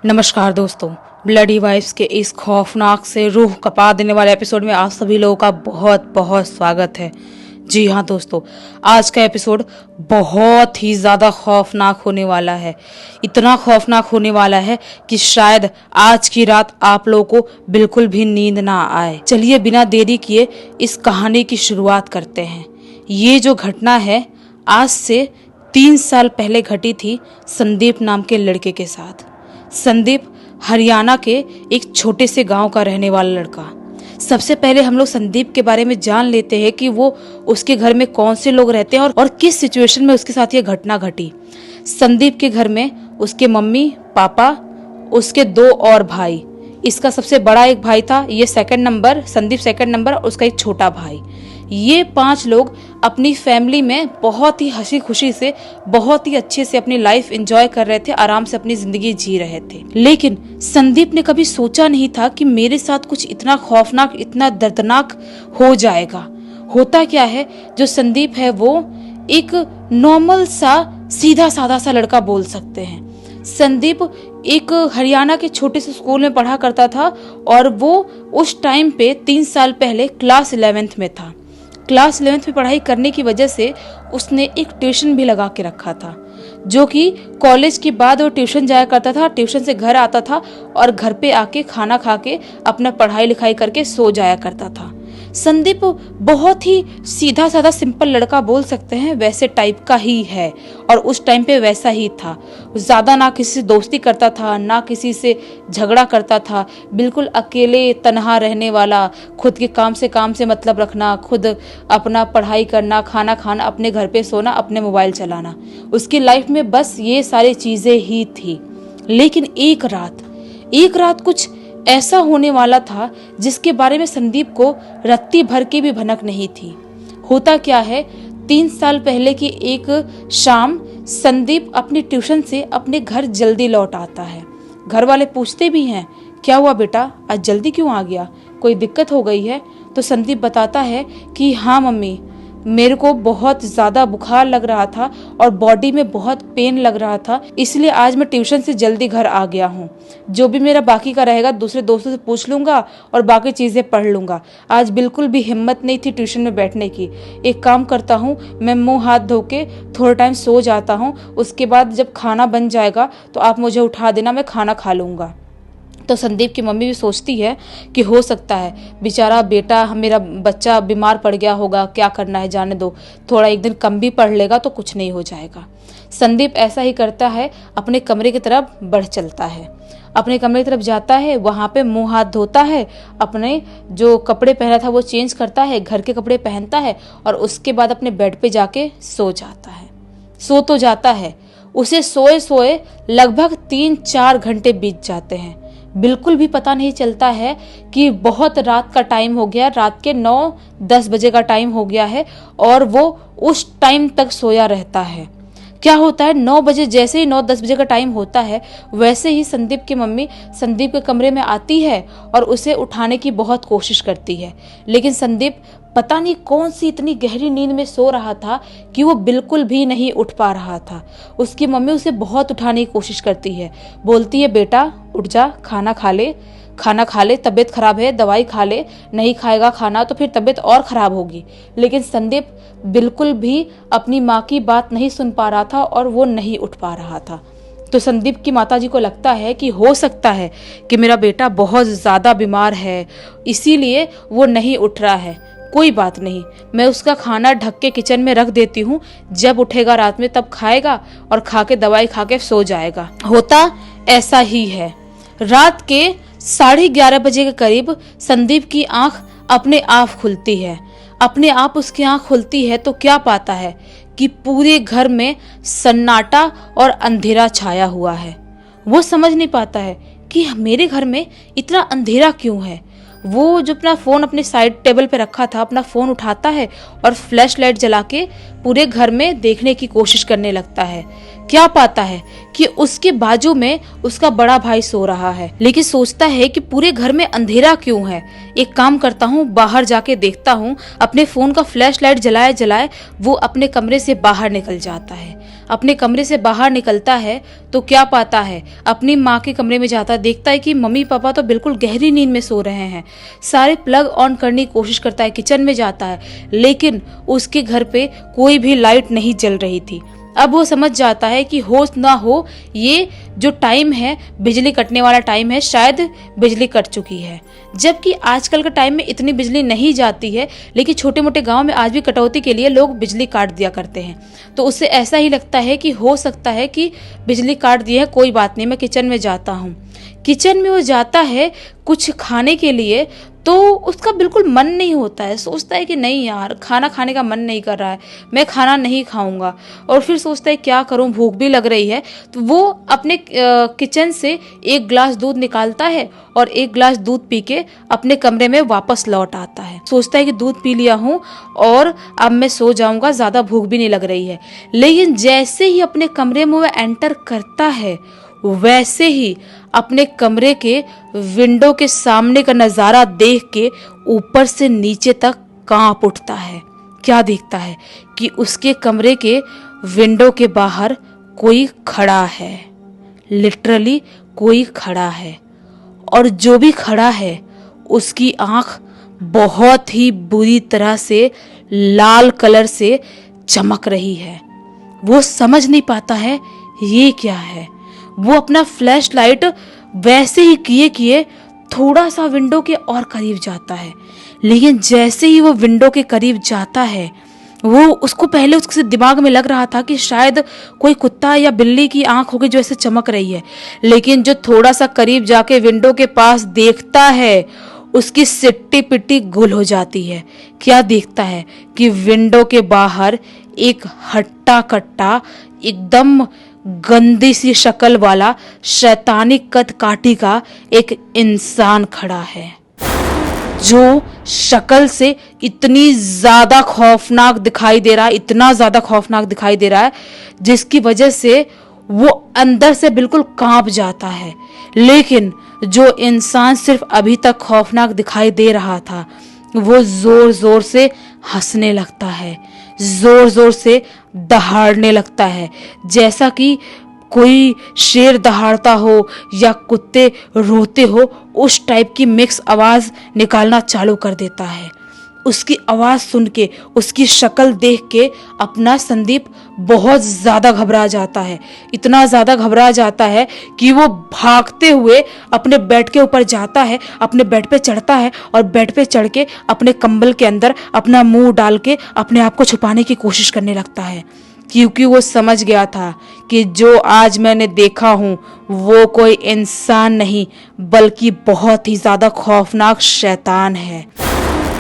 नमस्कार दोस्तों, bloody wives के इस खौफनाक से रूह कपा देने वाले एपिसोड में आप सभी लोगों का बहुत बहुत स्वागत है। जी हाँ दोस्तों, आज का एपिसोड बहुत ही ज़्यादा खौफनाक होने वाला है। इतना खौफनाक होने वाला है कि शायद आज की रात आप लोगों को बिल्कुल भी नींद ना आए। चलिए बिना देरी किए इस कहानी की शुरुआत करते हैं। ये जो घटना है आज से 3 साल पहले घटी थी संदीप नाम के लड़के के साथ। संदीप हरियाणा के एक छोटे से गांव का रहने वाला लड़का। सबसे पहले हम लोग संदीप के बारे में जान लेते हैं कि वो उसके घर में कौन से लोग रहते हैं और किस सिचुएशन में उसके साथ ये घटना घटी। संदीप के घर में उसके मम्मी पापा, उसके 2 और भाई। इसका सबसे बड़ा एक भाई था, ये second number, Sandeep second number, और उसका एक छोटा भाई। ये 5 लोग अपनी फैमिली में बहुत ही हंसी खुशी से, बहुत ही अच्छे से अपनी लाइफ एंजॉय कर रहे थे, आराम से अपनी जिंदगी जी रहे थे। लेकिन संदीप ने कभी सोचा नहीं था कि मेरे साथ कुछ इतना खौफनाक, इतना दर्दनाक हो जाएगा। होता क्या है, जो संदीप है वो एक नॉर्मल सा सीधा साधा सा लड़का बोल सकते हैं। संदीप एक हरियाणा के छोटे से स्कूल में पढ़ा करता था और वो उस टाइम पे 3 साल पहले क्लास 11th में था। क्लास 11th में पढ़ाई करने की वजह से उसने एक ट्यूशन भी लगा के रखा था, जो कि कॉलेज के बाद वो ट्यूशन जाया करता था, ट्यूशन से घर आता था और घर पे आके खाना खा के अपना पढ़ाई लिखाई करके सो जाया करता था। संदीप बहुत ही सीधा साधा सिंपल लड़का बोल सकते हैं, वैसे टाइप का ही है और उस टाइम पे वैसा ही था। ज़्यादा ना किसी से दोस्ती करता था, ना किसी से झगड़ा करता था, बिल्कुल अकेले तन्हा रहने वाला, खुद के काम से मतलब रखना, खुद अपना पढ़ाई करना, खाना खाना, अपने घर पे सोना, अपने मोबाइल चलाना। उसकी लाइफ में बस ये सारी चीज़ें ही थी। लेकिन एक रात कुछ ऐसा होने वाला था जिसके बारे में संदीप को रत्ती भर की भी भनक नहीं थी। होता क्या है, 3 साल पहले की एक शाम संदीप अपनी ट्यूशन से अपने घर जल्दी लौट आता है। घर वाले पूछते भी हैं, क्या हुआ बेटा, आज जल्दी क्यों आ गया, कोई दिक्कत हो गई है? तो संदीप बताता है कि हाँ मम्मी, मेरे को बहुत ज़्यादा बुखार लग रहा था और बॉडी में बहुत पेन लग रहा था, इसलिए आज मैं ट्यूशन से जल्दी घर आ गया हूँ। जो भी मेरा बाकी का रहेगा दूसरे दोस्तों से पूछ लूँगा और बाकी चीज़ें पढ़ लूँगा। आज बिल्कुल भी हिम्मत नहीं थी ट्यूशन में बैठने की। एक काम करता हूँ, मैं मुँह हाथ धो के थोड़ा टाइम सो जाता हूँ, उसके बाद जब खाना बन जाएगा तो आप मुझे उठा देना, मैं खाना खा लूँगा। तो संदीप की मम्मी भी सोचती है कि हो सकता है बेचारा बेटा, मेरा बच्चा बीमार पड़ गया होगा, क्या करना है जाने दो, थोड़ा एक दिन कम भी पढ़ लेगा तो कुछ नहीं हो जाएगा। संदीप ऐसा ही करता है, अपने कमरे की तरफ बढ़ चलता है। अपने कमरे की तरफ जाता है, वहाँ पे मुंह हाथ धोता है, अपने जो कपड़े पहना था वो चेंज करता है, घर के कपड़े पहनता है और उसके बाद अपने बेड पे जाके सो जाता है। सो तो जाता है, उसे सोए सोए लगभग 3-4 घंटे बीत जाते हैं। बिल्कुल भी पता नहीं चलता है कि बहुत रात का टाइम हो गया, रात के 9-10 बजे का टाइम हो गया है और वो उस टाइम तक सोया रहता है। क्या होता है, 9 बजे, जैसे ही 9-10 बजे का टाइम होता है वैसे ही संदीप की मम्मी संदीप के कमरे में आती है और उसे उठाने की बहुत कोशिश करती है। लेकिन संदीप पता नहीं कौन सी इतनी गहरी नींद में सो रहा था कि वो बिल्कुल भी नहीं उठ पा रहा था। उसकी मम्मी उसे बहुत उठाने की कोशिश करती है, बोलती है बेटा उठ जा, खाना खा ले, तबीयत खराब है, दवाई खा ले, नहीं खाएगा खाना तो फिर तबीयत और खराब होगी। लेकिन संदीप बिल्कुल भी अपनी माँ की बात नहीं सुन पा रहा था और वो नहीं उठ पा रहा था। तो संदीप की माताजी को लगता है कि हो सकता है कि मेरा बेटा बहुत ज़्यादा बीमार है, इसीलिए वो नहीं उठ रहा है। कोई बात नहीं, मैं उसका खाना ढक के किचन में रख देती हूँ, जब उठेगा रात में तब खाएगा और खा के दवाई खा के सो जाएगा। होता ऐसा ही है। रात के 11:30 बजे के करीब संदीप की आंख अपने आप खुलती है। अपने आप उसकी आंख खुलती है तो क्या पाता है कि पूरे घर में सन्नाटा और अंधेरा छाया हुआ है। वो समझ नहीं पाता है कि मेरे घर में इतना अंधेरा क्यों है। वो जो अपना फ़ोन अपने साइड टेबल पे रखा था, अपना फ़ोन उठाता है और फ्लैश लाइट जला के पूरे घर में देखने की कोशिश करने लगता है। क्या पाता है कि उसके बाजू में उसका बड़ा भाई सो रहा है, लेकिन सोचता है कि पूरे घर में अंधेरा क्यों है। एक काम करता हूँ, बाहर जाके देखता हूँ। अपने फ़ोन का फ्लैश लाइट जलाए जलाए वो अपने कमरे से बाहर निकल जाता है। अपने कमरे से बाहर निकलता है तो क्या पाता है, अपनी माँ के कमरे में जाता है, देखता है कि मम्मी पापा तो बिल्कुल गहरी नींद में सो रहे हैं। सारे प्लग ऑन करने की कोशिश करता है, किचन में जाता है, लेकिन उसके घर पे कोई भी लाइट नहीं जल रही थी। अब वो समझ जाता है कि हो ना हो ये जो टाइम है, बिजली कटने वाला टाइम है, शायद बिजली कट चुकी है। जबकि आजकल के टाइम में इतनी बिजली नहीं जाती है, लेकिन छोटे मोटे गांव में आज भी कटौती के लिए लोग बिजली काट दिया करते हैं। तो उससे ऐसा ही लगता है कि हो सकता है कि बिजली काट दी है, कोई बात नहीं, मैं किचन में जाता हूँ। किचन में वो जाता है कुछ खाने के लिए, तो उसका बिल्कुल मन नहीं होता है। सोचता है कि नहीं यार, खाना खाने का मन नहीं कर रहा है, मैं खाना नहीं खाऊंगा। और फिर सोचता है क्या करूं, भूख भी लग रही है। तो वो अपने किचन से एक ग्लास दूध निकालता है और एक ग्लास दूध पी के अपने कमरे में वापस लौट आता है। सोचता है कि दूध पी लिया हूँ और अब मैं सो जाऊंगा, ज़्यादा भूख भी नहीं लग रही है। लेकिन जैसे ही अपने कमरे में वो एंटर करता है, वैसे ही अपने कमरे के विंडो के सामने का नज़ारा देख के ऊपर से नीचे तक कांप उठता है। क्या देखता है कि उसके कमरे के विंडो के बाहर कोई खड़ा है, लिटरली कोई खड़ा है। और जो भी खड़ा है उसकी आंख बहुत ही बुरी तरह से लाल कलर से चमक रही है। वो समझ नहीं पाता है ये क्या है। वो अपना फ्लैश लाइट वैसे ही किए किए थोड़ा सा विंडो के और करीब जाता है, लेकिन जैसे ही वो विंडो के करीब जाता है, वो उसको पहले उसके दिमाग में लग रहा था कि शायद कोई कुत्ता या बिल्ली की आंख होगी जो ऐसे चमक रही है। लेकिन जो थोड़ा सा करीब जाके विंडो के पास देखता है, उसकी सिट्टी पिट्टी गुल हो जाती है। क्या देखता है कि विंडो के बाहर एक हट्टा कट्टा, एकदम गंदी सी शक्ल वाला, शैतानी कद काठी का एक इंसान खड़ा है, जो शक्ल से इतनी ज्यादा खौफनाक दिखाई दे रहा है, इतना ज्यादा खौफनाक दिखाई दे रहा है, जिसकी वजह से वो अंदर से बिल्कुल कांप जाता है। लेकिन जो इंसान सिर्फ अभी तक खौफनाक दिखाई दे रहा था, वो जोर जोर से हंसने लगता है, जोर जोर से दहाड़ने लगता है, जैसा कि कोई शेर दहाड़ता हो या कुत्ते रोते हो, उस टाइप की मिक्स आवाज निकालना चालू कर देता है। उसकी आवाज सुन के, उसकी शक्ल देख के अपना संदीप बहुत ज्यादा घबरा जाता है। इतना ज्यादा घबरा जाता है कि वो भागते हुए अपने बेड के ऊपर जाता है, अपने बेड पे चढ़ता है और बेड पे चढ़ के अपने कंबल के अंदर अपना मुंह डाल के अपने आप को छुपाने की कोशिश करने लगता है, क्योंकि वो समझ गया था कि जो आज मैंने देखा हूँ वो कोई इंसान नहीं, बल्कि बहुत ही ज्यादा खौफनाक शैतान है।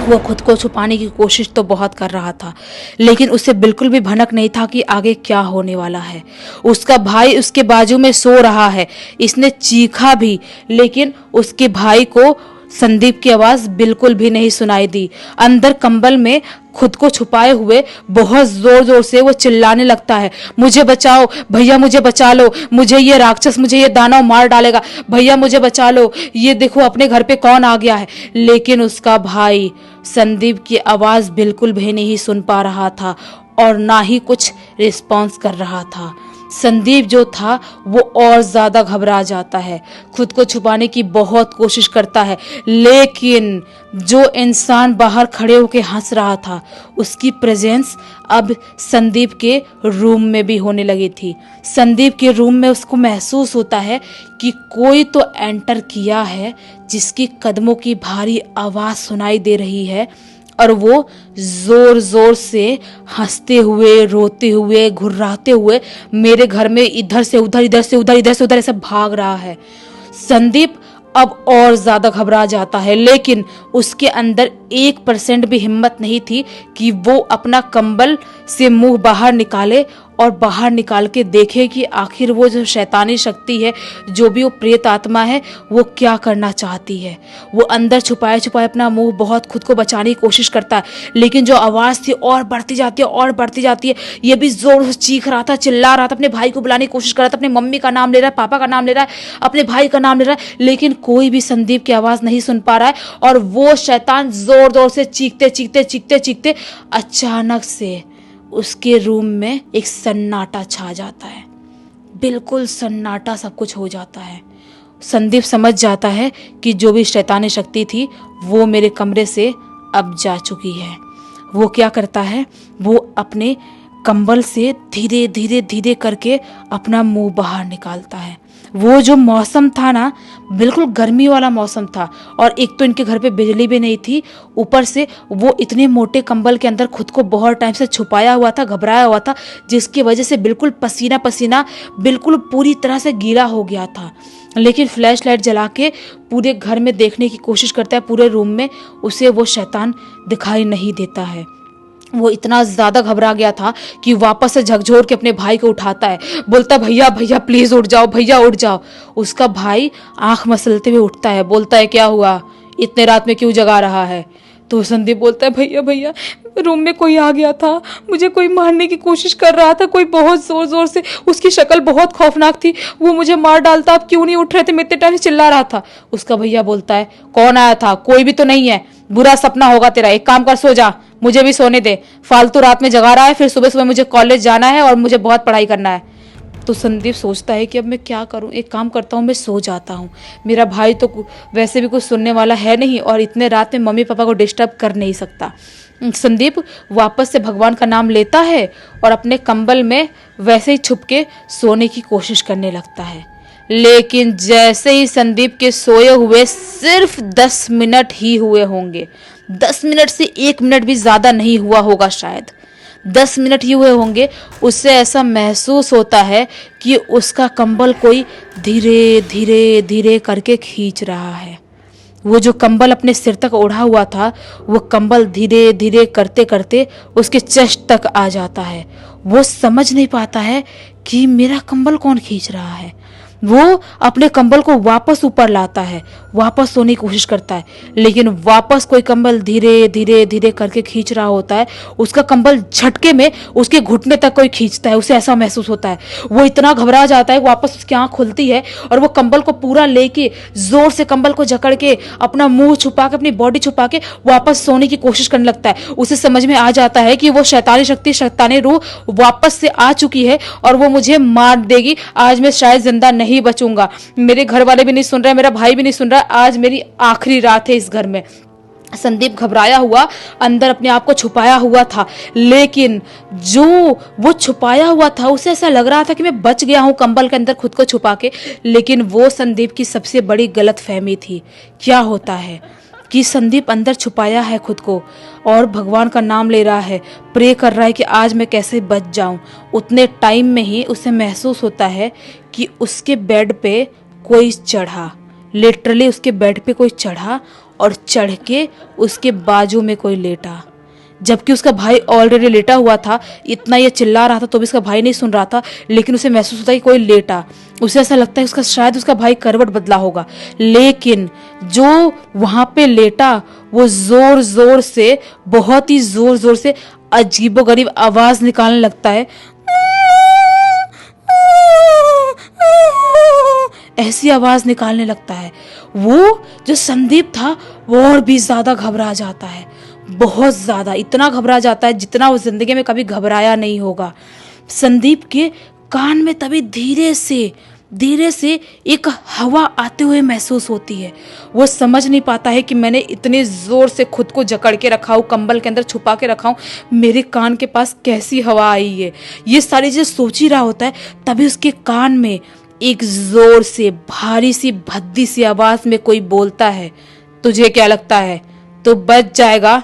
वो खुद को छुपाने की कोशिश तो बहुत कर रहा था, लेकिन उसे बिल्कुल भी भनक नहीं था कि आगे क्या होने वाला है। उसका भाई उसके बाजू में सो रहा है। इसने चीखा भी, लेकिन उसके भाई को संदीप की आवाज बिल्कुल भी नहीं सुनाई दी। अंदर कंबल में खुद को छुपाए हुए बहुत जोर जोर से वो चिल्लाने लगता है, मुझे बचाओ भैया, मुझे बचा लो, मुझे ये राक्षस, मुझे ये दानव मार डालेगा, भैया मुझे बचा लो, ये देखो अपने घर पे कौन आ गया है। लेकिन उसका भाई संदीप की आवाज बिल्कुल भी नहीं सुन पा रहा था और ना ही कुछ रिस्पॉन्स कर रहा था। संदीप जो था वो और ज्यादा घबरा जाता है, खुद को छुपाने की बहुत कोशिश करता है, लेकिन जो इंसान बाहर खड़े होकर हंस रहा था, उसकी प्रेजेंस अब संदीप के रूम में भी होने लगी थी। संदीप के रूम में उसको महसूस होता है कि कोई तो एंटर किया है, जिसकी कदमों की भारी आवाज सुनाई दे रही है और वो जोर जोर से हंसते हुए, रोते हुए, घुर्राते हुए मेरे घर में इधर से उधर, इधर से उधर, इधर से उधर ऐसे भाग रहा है। संदीप अब और ज्यादा घबरा जाता है, लेकिन उसके अंदर 1% भी हिम्मत नहीं थी कि वो अपना कंबल से मुंह बाहर निकाले और बाहर निकाल के देखे कि आखिर वो जो शैतानी शक्ति है, जो भी वो प्रेत आत्मा है, वो क्या करना चाहती है। वो अंदर छुपाए छुपाए अपना मुंह बहुत खुद को बचाने की कोशिश करता है, लेकिन जो आवाज़ थी और बढ़ती जाती है और बढ़ती जाती है। ये भी जोर से चीख रहा था, चिल्ला रहा था, अपने भाई को बुलाने की कोशिश कर रहा था, अपनी मम्मी का नाम ले रहा है, पापा का नाम ले रहा है, अपने भाई का नाम ले रहा है, लेकिन कोई भी संदीप की आवाज़ नहीं सुन पा रहा है। और वो शैतान जोर जोर से चीखते चीखते चीखते चीखते अचानक से उसके रूम में एक सन्नाटा छा जाता है। बिल्कुल सन्नाटा, सब कुछ हो जाता है। संदीप समझ जाता है कि जो भी शैतानी शक्ति थी वो मेरे कमरे से अब जा चुकी है। वो क्या करता है, वो अपने कंबल से धीरे धीरे धीरे करके अपना मुंह बाहर निकालता है। वो जो मौसम था ना, बिल्कुल गर्मी वाला मौसम था, और एक तो इनके घर पे बिजली भी नहीं थी, ऊपर से वो इतने मोटे कंबल के अंदर खुद को बहुत टाइम से छुपाया हुआ था, घबराया हुआ था, जिसकी वजह से बिल्कुल पसीना पसीना, बिल्कुल पूरी तरह से गीला हो गया था। लेकिन फ्लैश लाइट जला के पूरे घर में देखने की कोशिश करता है, पूरे रूम में, उसे वो शैतान दिखाई नहीं देता है। वो इतना ज़्यादा घबरा गया था कि वापस से झकझोर के अपने भाई को उठाता है, बोलता भैया भैया प्लीज़ उठ जाओ, भैया उठ जाओ। उसका भाई आंख मसलते हुए उठता है, बोलता है क्या हुआ, इतने रात में क्यों जगा रहा है? तो संदीप बोलता है भैया भैया रूम में कोई आ गया था, मुझे कोई मारने की कोशिश कर रहा था, कोई बहुत जोर जोर से, उसकी शक्ल बहुत खौफनाक थी, वो मुझे मार डालता, आप क्यों नहीं उठ रहे थे, मैं इतने टाइम से चिल्ला रहा था। उसका भैया बोलता है कौन आया था? कोई भी तो नहीं है, बुरा सपना होगा तेरा, एक काम कर सो जा, मुझे भी सोने दे, फालतू रात में जगा रहा है, फिर सुबह सुबह मुझे कॉलेज जाना है और मुझे बहुत पढ़ाई करना है। तो संदीप सोचता है कि अब मैं क्या करूं, एक काम करता हूं, मैं सो जाता हूं, मेरा भाई तो वैसे भी कुछ सुनने वाला है नहीं और इतने रात में मम्मी पापा को डिस्टर्ब कर नहीं सकता। संदीप वापस से भगवान का नाम लेता है और अपने कंबल में वैसे ही छुप के सोने की कोशिश करने लगता है। लेकिन जैसे ही संदीप के सोए हुए सिर्फ 10 मिनट ही हुए होंगे, 10 मिनट से 1 मिनट भी ज़्यादा नहीं हुआ होगा, शायद 10 मिनट ही हुए होंगे, उससे ऐसा महसूस होता है कि उसका कंबल कोई धीरे धीरे धीरे करके खींच रहा है। वो जो कंबल अपने सिर तक ओढ़ा हुआ था, वो कंबल धीरे धीरे करते करते उसके चेस्ट तक आ जाता है। वो समझ नहीं पाता है कि मेरा कंबल कौन खींच रहा है। वो अपने कंबल को वापस ऊपर लाता है, वापस सोने की कोशिश करता है, लेकिन वापस कोई कंबल धीरे धीरे धीरे करके खींच रहा होता है। उसका कंबल झटके में उसके घुटने तक कोई खींचता है, उसे ऐसा महसूस होता है। वो इतना घबरा जाता है, वापस उसकी आंख खुलती है और वो कंबल को पूरा लेके जोर से कंबल को जकड़ के अपना मुंह छुपा के, अपनी बॉडी छुपा के वापस सोने की कोशिश करने लगता है। उसे समझ में आ जाता है कि वो शैतानी शक्ति, शैतानी रूह वापस से आ चुकी है और वो मुझे मार देगी। आज मैं शायद जिंदा नहीं बचूंगा, मेरे घर वाले भी नहीं सुन रहे, मेरा भाई भी नहीं सुन रहा, आज मेरी आखिरी रात है इस घर में। संदीप घबराया हुआ अंदर अपने आप को छुपाया हुआ था, लेकिन जो वो छुपाया हुआ था उसे ऐसा लग रहा था कि मैं बच गया हूं कंबल के अंदर खुद को छुपा के। लेकिन वो संदीप की सबसे बड़ी गलतफहमी थी। क्या होता है कि संदीप अंदर छुपाया है खुद को और भगवान का नाम ले रहा है, प्रे कर रहा है कि आज मैं कैसे बच जाऊं। उतने टाइम में ही उसे महसूस होता है कि उसके बेड पे कोई चढ़ा, लिटरली उसके बेड पे कोई चढ़ा और चढ़ के उसके बाजू में कोई लेटा, जबकि उसका भाई ऑलरेडी लेटा हुआ था। इतना ये चिल्ला रहा था तो भी उसका भाई नहीं सुन रहा था, लेकिन उसे महसूस होता है कि कोई लेटा। उसे ऐसा लगता है उसका शायद उसका भाई करवट बदला होगा, लेकिन जो वहां पे लेटा वो जोर जोर से, बहुत ही जोर जोर से अजीबोगरीब आवाज निकालने लगता है। ऐसी आवाज निकालने लगता है। वो जो संदीप था वो और भी ज्यादा घबरा जाता है, बहुत ज्यादा, इतना घबरा जाता है जितना वो जिंदगी में कभी घबराया नहीं होगा। संदीप के कान में तभी धीरे से एक हवा आते हुए महसूस होती है। वो समझ नहीं पाता है कि मैंने इतने जोर से खुद को जकड़ के रखा हूँ, कंबल के अंदर छुपा के रखा हूँ, मेरे कान के पास कैसी हवा आई है। ये सारी चीजें सोच ही रहा होता है, तभी उसके कान में एक जोर से भारी सी भद्दी सी आवाज में कोई बोलता है, तुझे क्या लगता है तो बच जाएगा?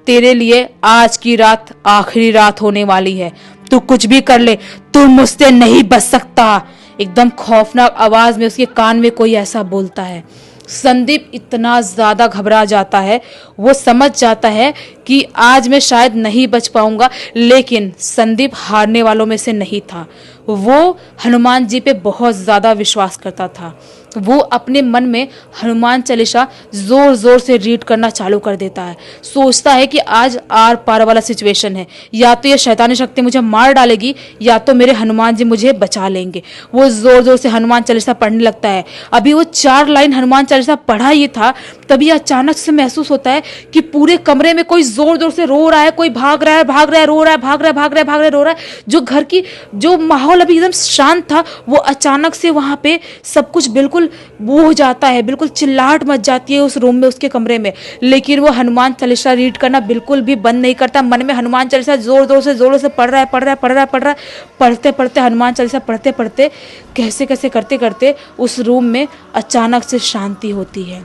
तेरे लिए आज की रात आखिरी रात होने वाली है, तू कुछ भी कर ले, तू मुझसे नहीं बच सकता। एकदम खौफनाक आवाज में उसके कान में कोई ऐसा बोलता है। संदीप इतना ज्यादा घबरा जाता है, वो समझ जाता है कि आज मैं शायद नहीं बच पाऊंगा, लेकिन संदीप हारने वालों में से नहीं था। वो हनुमान जी पे बहुत ज्यादा विश्वास करता था। वो अपने मन में हनुमान चालीसा जोर जोर से रीड करना चालू कर देता है। सोचता है कि आज आर पार वाला सिचुएशन है, या तो ये शैतानी शक्ति मुझे मार डालेगी या तो मेरे हनुमान जी मुझे बचा लेंगे। वो जोर जोर से हनुमान चालीसा पढ़ने लगता है। अभी वो 4 लाइन हनुमान चालीसा पढ़ा ही था तभी अचानक से महसूस होता है कि पूरे कमरे में कोई जोर जोर से रो रहा है, कोई भाग रहा है, भाग रहा है, रो रहा है, भाग रहा है, भाग रहा है, भाग रहा है, रो रहा है। जो घर की जो माहौल अभी एकदम शांत था, वो अचानक से वहाँ पे सब कुछ बिल्कुल वो हो जाता है, बिल्कुल चिल्लाहट मच जाती है उस रूम में, उसके कमरे में। लेकिन वो हनुमान चालीसा रीड करना बिल्कुल भी बंद नहीं करता। मन में हनुमान चालीसा जोर जोर से पढ़ रहा है, पढ़ रहा है, पढ़ रहा है, पढ़ रहा है। पढ़ते पढ़ते हनुमान चालीसा पढ़ते पढ़ते कैसे कैसे करते करते उस रूम में अचानक से शांति होती है,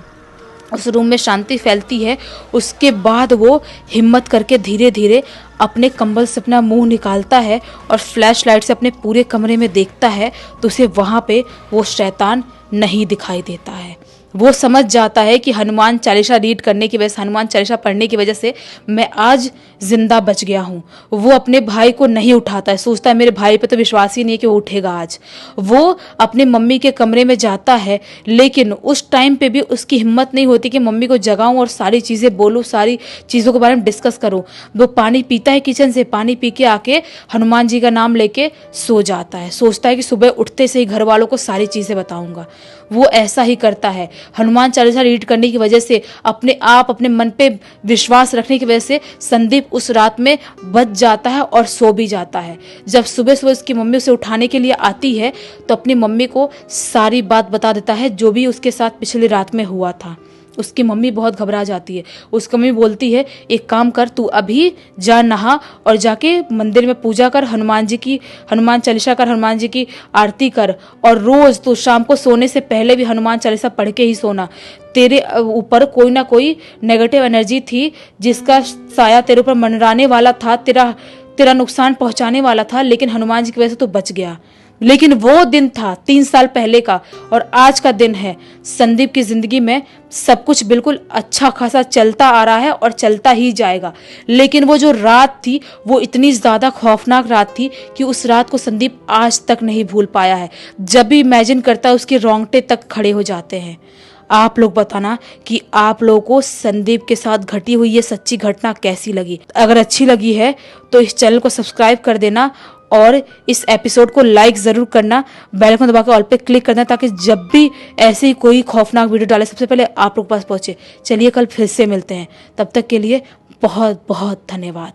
उस रूम में शांति फैलती है। उसके बाद वो हिम्मत करके धीरे धीरे अपने कंबल से अपना मुंह निकालता है और फ्लैश लाइट से अपने पूरे कमरे में देखता है, तो उसे वहाँ पे वो शैतान नहीं दिखाई देता है। वो समझ जाता है कि हनुमान चालीसा रीड करने की वजह से, हनुमान चालीसा पढ़ने की वजह से मैं आज जिंदा बच गया हूँ। वो अपने भाई को नहीं उठाता है, सोचता है मेरे भाई पे तो विश्वास ही नहीं है कि वो उठेगा आज। वो अपनी मम्मी के कमरे में जाता है, लेकिन उस टाइम पे भी उसकी हिम्मत नहीं होती कि मम्मी को जगाऊं और सारी चीज़ें बोलूं, सारी चीज़ों के बारे में डिस्कस करूं। वो पानी पीता है किचन से, पानी पी के आके हनुमान जी का नाम लेके सो जाता है। सोचता है कि सुबह उठते से ही घर वालों को सारी चीज़ें बताऊंगा। वो ऐसा ही करता है। हनुमान चालीसा रीड करने की वजह से, अपने आप अपने मन पे विश्वास रखने की वजह से संदीप उस रात में बच जाता है और सो भी जाता है। जब सुबह सुबह उसकी मम्मी उसे उठाने के लिए आती है, तो अपनी मम्मी को सारी बात बता देता है जो भी उसके साथ पिछली रात में हुआ था। उसकी मम्मी बहुत घबरा जाती है। उसकी मम्मी बोलती है, एक काम कर, तू अभी जा, नहा और जाके मंदिर में पूजा कर, हनुमान चालीसा कर, हनुमान जी की आरती कर, और रोज तू शाम को सोने से पहले भी हनुमान चालीसा पढ़ के ही सोना। तेरे ऊपर कोई ना कोई नेगेटिव एनर्जी थी जिसका साया तेरे ऊपर मंडराने वाला था, तेरा नुकसान पहुंचाने वाला था, लेकिन हनुमान जी की वजह से तू बच गया। लेकिन वो दिन था 3 साल पहले का, और आज का दिन है। संदीप की जिंदगी में सब कुछ बिल्कुल अच्छा खासा चलता आ रहा है और चलता ही जाएगा। लेकिन वो जो रात थी, वो इतनी ज्यादा खौफनाक रात थी कि उस रात को संदीप आज तक नहीं भूल पाया है। जब भी इमेजिन करता है, उसके रोंगटे तक खड़े हो जाते हैं। आप लोग बताना कि आप लोगों को संदीप के साथ घटी हुई ये सच्ची घटना कैसी लगी। अगर अच्छी लगी है तो इस चैनल को सब्सक्राइब कर देना और इस एपिसोड को लाइक ज़रूर करना, बेल आइकन दबा के ऑल पे क्लिक करना, ताकि जब भी ऐसे ही कोई खौफनाक वीडियो डाले सबसे पहले आप लोग पास पहुंचे। चलिए कल फिर से मिलते हैं, तब तक के लिए बहुत बहुत धन्यवाद।